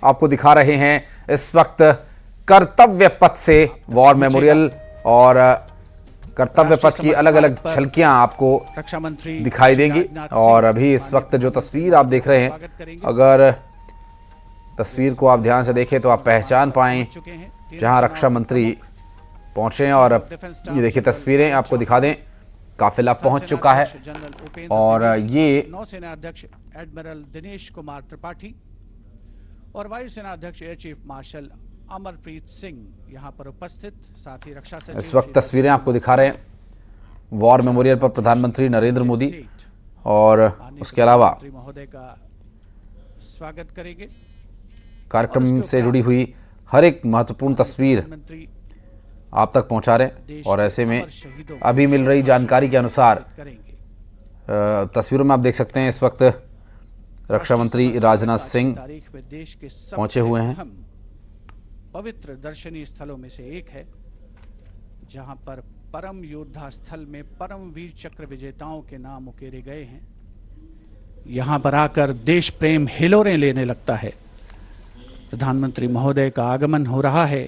आपको दिखा रहे हैं इस वक्त कर्तव्य पथ से वॉर मेमोरियल और कर्तव्य पथ की अलग अलग झलकियां आपको रक्षा मंत्री दिखाई देंगी। और अभी इस वक्त जो तस्वीर आप देख रहे हैं, अगर तस्वीर को आप ध्यान से देखें तो आप पहचान पाएं जहां रक्षा मंत्री पहुंचे हैं। और ये देखिए तस्वीरें आपको दिखा दें, काफिला पहुंच चुका है और ये नौसेना अध्यक्ष एडमिरल दिनेश कुमार त्रिपाठी और वायुसेना अध्यक्ष air chief marshal Amarpreet Singh यहां पर उपस्थित। साथ ही रक्षा सचिव इस वक्त तस्वीरें आपको दिखा रहे हैं वॉर मेमोरियल पर प्रधानमंत्री नरेंद्र मोदी और उसके अलावा महोदय का स्वागत करेंगे। कार्यक्रम से जुड़ी हुई हर एक महत्वपूर्ण तस्वीर आप तक पहुंचा रहे हैं। और ऐसे में अभी मिल रही जानकारी के अनुसार तस्वीरों में आप देख सकते हैं इस वक्त रक्षा मंत्री राजनाथ सिंह पहुंचे हुए हैं। पवित्र दर्शनीय स्थलों में से एक है जहां पर परम योद्धा स्थल में परम वीर चक्र विजेताओं के नाम उकेरे गए हैं। यहां पर आकर देश प्रेम हिलोरें लेने लगता है। प्रधानमंत्री महोदय का आगमन हो रहा है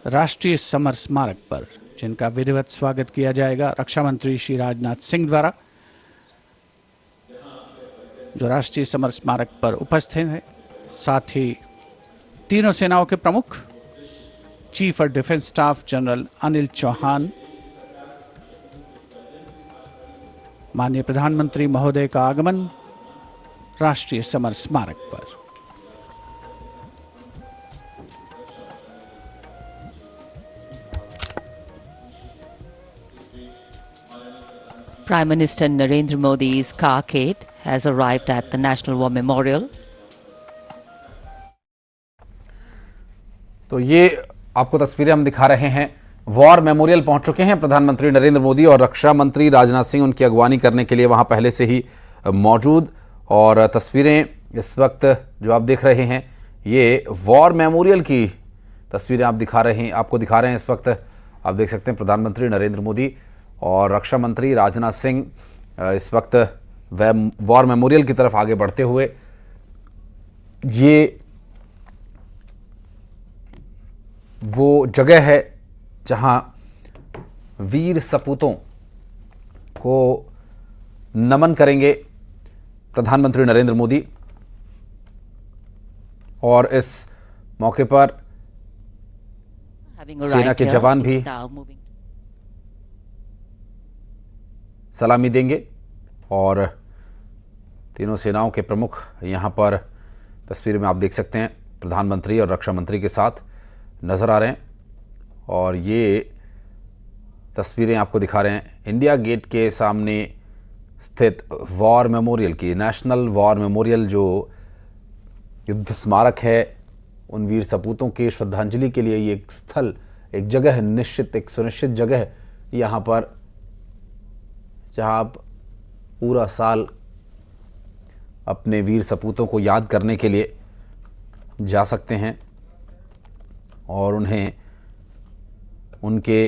राष्ट्रीय समर स्मारक पर, जिनका विधिवत स्वागत किया जाएगा रक्षा मंत्री श्री राजनाथ सिंह द्वारा, जो राष्ट्रीय समर स्मारक पर उपस्थित हैं। साथ ही तीनों सेनाओं के प्रमुख chief of defence staff general Anil Chauhan, माननीय प्रधानमंत्री महोदय का आगमन राष्ट्रीय समर स्मारक पर। Prime Minister Narendra Modi's carcade has arrived at the National War Memorial. तो ये आपको तस्वीरें हम दिखा रहे हैं, वॉर मेमोरियल पहुंच चुके हैं प्रधानमंत्री नरेंद्र मोदी और रक्षा मंत्री राजनाथ सिंह उनकी अगवानी करने के लिए वहां पहले से ही मौजूद। और तस्वीरें इस वक्त जो आप देख रहे हैं ये वॉर मेमोरियल की तस्वीरें आपको दिखा रहे हैं। इस वक्त आप देख सकते हैं प्रधानमंत्री नरेंद्र मोदी और रक्षा मंत्री राजनाथ सिंह इस वक्त वॉर मेमोरियल की तरफ आगे बढ़ते हुए। ये वो जगह है जहां वीर सपूतों को नमन करेंगे प्रधानमंत्री नरेंद्र मोदी। और इस मौके पर सेना के जवान भी सलामी देंगे और तीनों सेनाओं के प्रमुख यहां पर तस्वीर में आप देख सकते हैं प्रधानमंत्री और रक्षा मंत्री के साथ नजर आ रहे हैं। और ये तस्वीरें आपको दिखा रहे हैं इंडिया गेट के सामने स्थित वॉर मेमोरियल की, नेशनल वॉर मेमोरियल जो युद्ध स्मारक है उन वीर सपूतों के श्रद्धांजलि के लिए। ये एक स्थल, एक जगह है, एक सुनिश्चित जगह यहाँ पर जहाँ आप पूरा साल अपने वीर सपूतों को याद करने के लिए जा सकते हैं और उन्हें उनके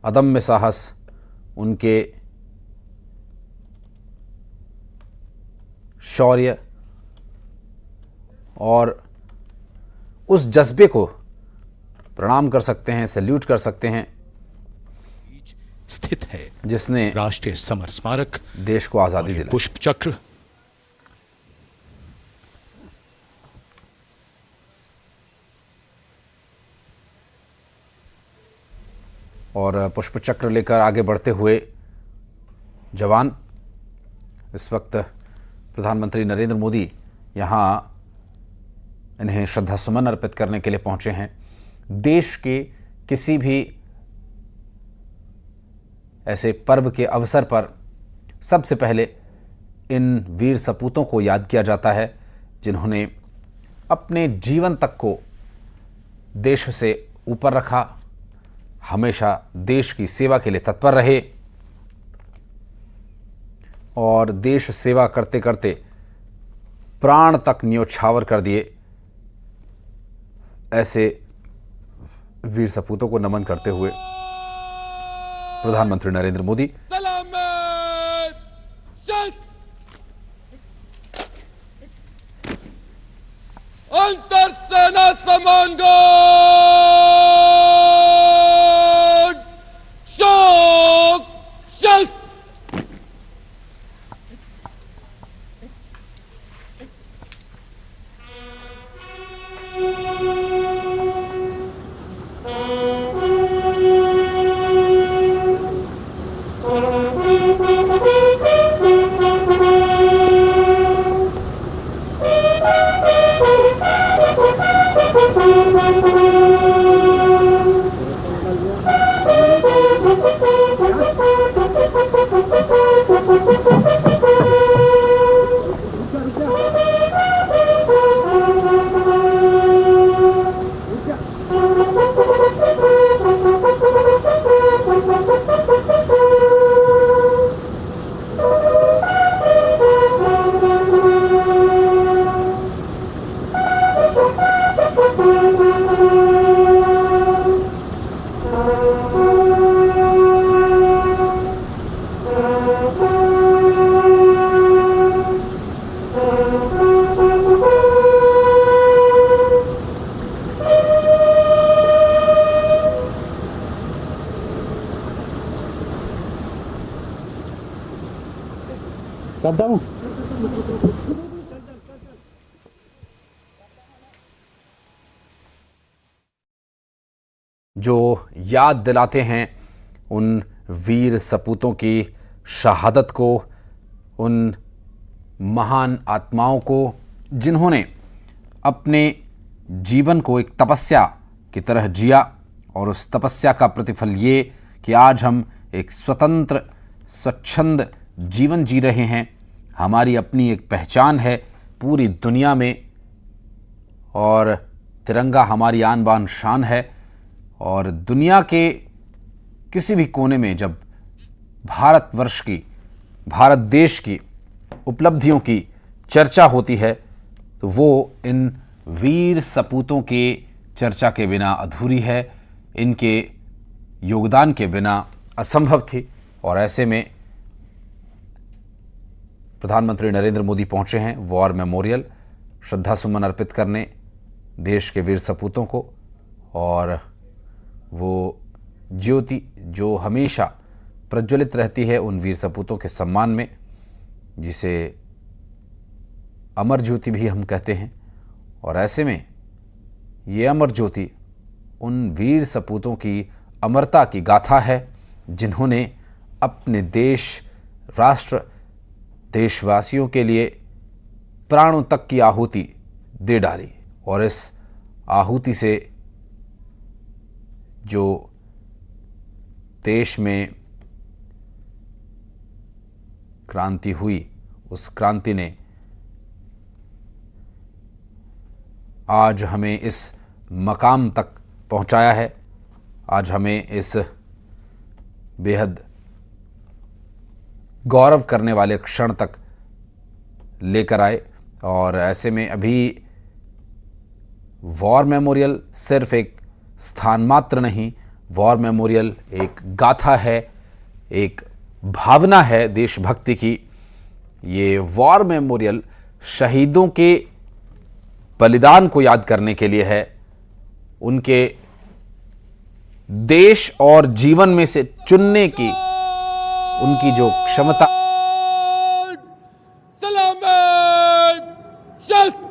अदम्य साहस, उनके शौर्य और उस जज्बे को प्रणाम कर सकते हैं, सैल्यूट कर सकते हैं स्थित है जिसने राष्ट्रीय समर स्मारक देश को आजादी दिलाई। पुष्प चक्र और पुष्प चक्र लेकर आगे बढ़ते हुए जवान इस वक्त प्रधानमंत्री नरेंद्र मोदी यहाँ इन्हें श्रद्धा सुमन अर्पित करने के लिए पहुंचे हैं। देश के किसी भी ऐसे पर्व के अवसर पर सबसे पहले इन वीर सपूतों को याद किया जाता है जिन्होंने अपने जीवन तक को देश से ऊपर रखा, हमेशा देश की सेवा के लिए तत्पर रहे और देश सेवा करते करते प्राण तक न्योछावर कर दिए। ऐसे वीर सपूतों को नमन करते हुए प्रधानमंत्री नरेंद्र मोदी अंतर सेना समान गार्ड शौक शस्त्र। करता हूँ। जो याद दिलाते हैं उन वीर सपूतों की शहादत को, उन महान आत्माओं को जिन्होंने अपने जीवन को एक तपस्या की तरह जिया, और उस तपस्या का प्रतिफल ये कि आज हम एक स्वतंत्र स्वच्छंद जीवन जी रहे हैं। हमारी अपनी एक पहचान है पूरी दुनिया में, और तिरंगा हमारी आन बान शान है। और दुनिया के किसी भी कोने में जब भारतवर्ष की, भारत देश की उपलब्धियों की चर्चा होती है तो वो इन वीर सपूतों के चर्चा के बिना अधूरी है, इनके योगदान के बिना असंभव थी। और ऐसे में प्रधानमंत्री नरेंद्र मोदी पहुंचे हैं वॉर मेमोरियल श्रद्धा सुमन अर्पित करने देश के वीर सपूतों को, और वो ज्योति जो हमेशा प्रज्वलित रहती है उन वीर सपूतों के सम्मान में, जिसे अमर ज्योति भी हम कहते हैं। और ऐसे में ये अमर ज्योति उन वीर सपूतों की अमरता की गाथा है जिन्होंने अपने देश, राष्ट्र, देशवासियों के लिए प्राणों तक की आहुति दे डाली। और इस आहुति से जो देश में क्रांति हुई, उस क्रांति ने आज हमें इस मकाम तक पहुंचाया है। आज हमें इस बेहद गौरव करने वाले क्षण तक लेकर आए। और ऐसे में अभी वॉर मेमोरियल सिर्फ एक स्थान मात्र नहीं, वॉर मेमोरियल एक गाथा है, एक भावना है देशभक्ति की। ये वॉर मेमोरियल शहीदों के बलिदान को याद करने के लिए है, उनके देश और जीवन में से चुनने की उनकी जो क्षमता। सलामत शस्त्र।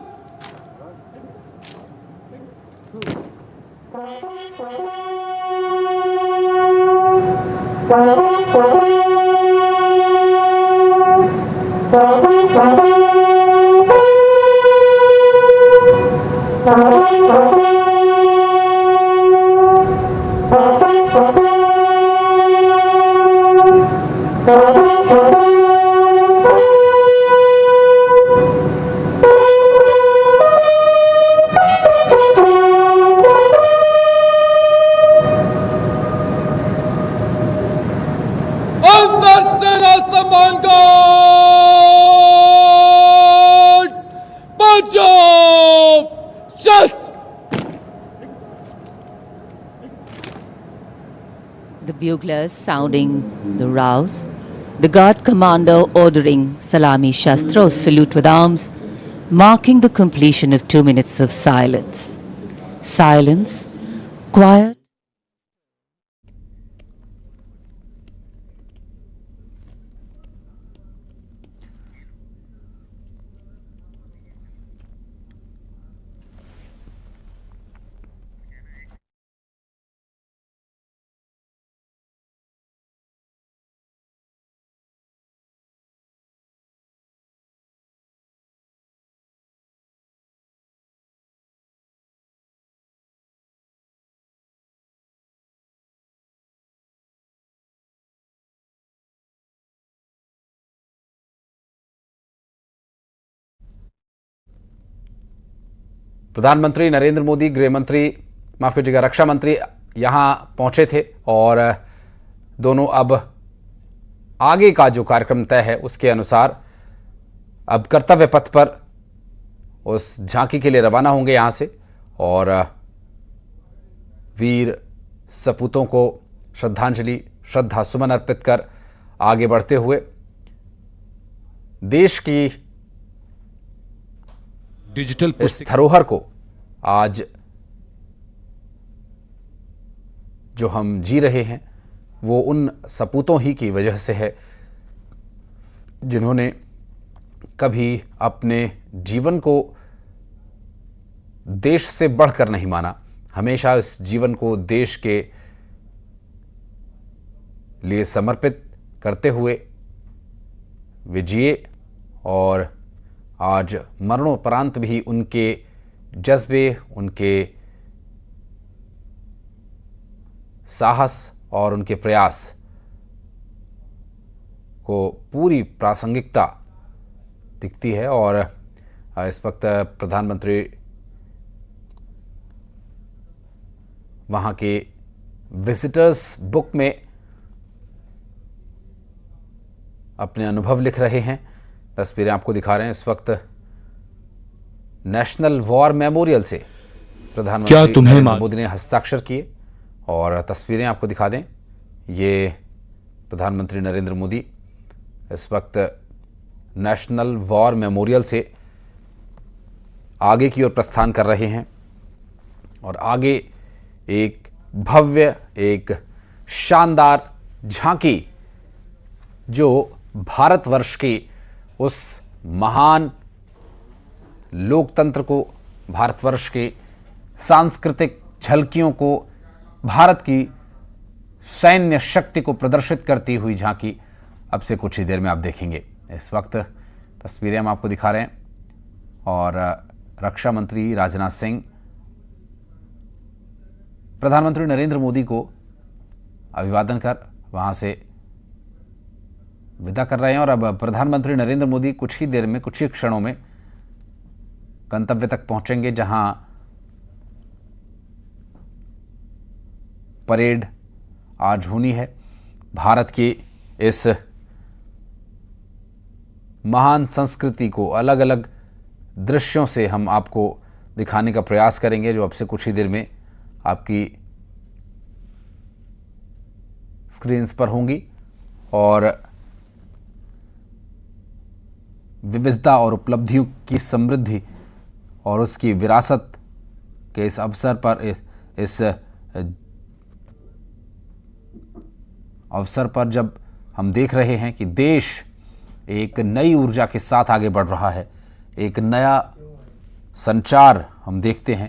अंतर सेना सम्मान गार्ड पंजाब शस्त्र। The buglers sounding the rouse, the guard commander ordering Salami Shastros, salute with arms, marking the completion of 2 minutes of silence. Silence, quiet. प्रधानमंत्री नरेंद्र मोदी, गृह मंत्री, माफ कीजिएगा, रक्षा मंत्री यहां पहुंचे थे और दोनों अब आगे का जो कार्यक्रम तय है उसके अनुसार अब कर्तव्य पथ पर उस झांकी के लिए रवाना होंगे यहां से और वीर सपूतों को श्रद्धांजलि, श्रद्धा सुमन अर्पित कर आगे बढ़ते हुए देश की डिजिटल इस धरोहर को आज जो हम जी रहे हैं वो उन सपूतों ही की वजह से है जिन्होंने कभी अपने जीवन को देश से बढ़कर नहीं माना, हमेशा इस जीवन को देश के लिए समर्पित करते हुए वे जिए और आज मरणोपरांत भी उनके जज्बे, उनके साहस और उनके प्रयास को पूरी प्रासंगिकता दिखती है। और इस वक्त प्रधानमंत्री वहाँ के विजिटर्स बुक में अपने अनुभव लिख रहे हैं। तस्वीरें आपको दिखा रहे हैं इस वक्त नेशनल वॉर मेमोरियल से प्रधानमंत्री नरेंद्र मोदी ने हस्ताक्षर किए और तस्वीरें आपको दिखा दें। ये प्रधानमंत्री नरेंद्र मोदी इस वक्त नेशनल वॉर मेमोरियल से आगे की ओर प्रस्थान कर रहे हैं और आगे एक भव्य, एक शानदार झांकी जो भारतवर्ष की उस महान लोकतंत्र को, भारतवर्ष के सांस्कृतिक झलकियों को, भारत की सैन्य शक्ति को प्रदर्शित करती हुई झांकी अब से कुछ ही देर में आप देखेंगे। इस वक्त तस्वीरें हम आपको दिखा रहे हैं और रक्षा मंत्री राजनाथ सिंह प्रधानमंत्री नरेंद्र मोदी को अभिवादन कर वहां से विदा कर रहे हैं और अब प्रधानमंत्री नरेंद्र मोदी कुछ ही देर में, कुछ ही क्षणों में गंतव्य तक पहुंचेंगे जहां परेड आज होनी है। भारत की इस महान संस्कृति को अलग अलग दृश्यों से हम आपको दिखाने का प्रयास करेंगे जो अब से कुछ ही देर में आपकी स्क्रीन्स पर होंगी और विविधता और उपलब्धियों की समृद्धि और उसकी विरासत के इस अवसर पर जब हम देख रहे हैं कि देश एक नई ऊर्जा के साथ आगे बढ़ रहा है, एक नया संचार हम देखते हैं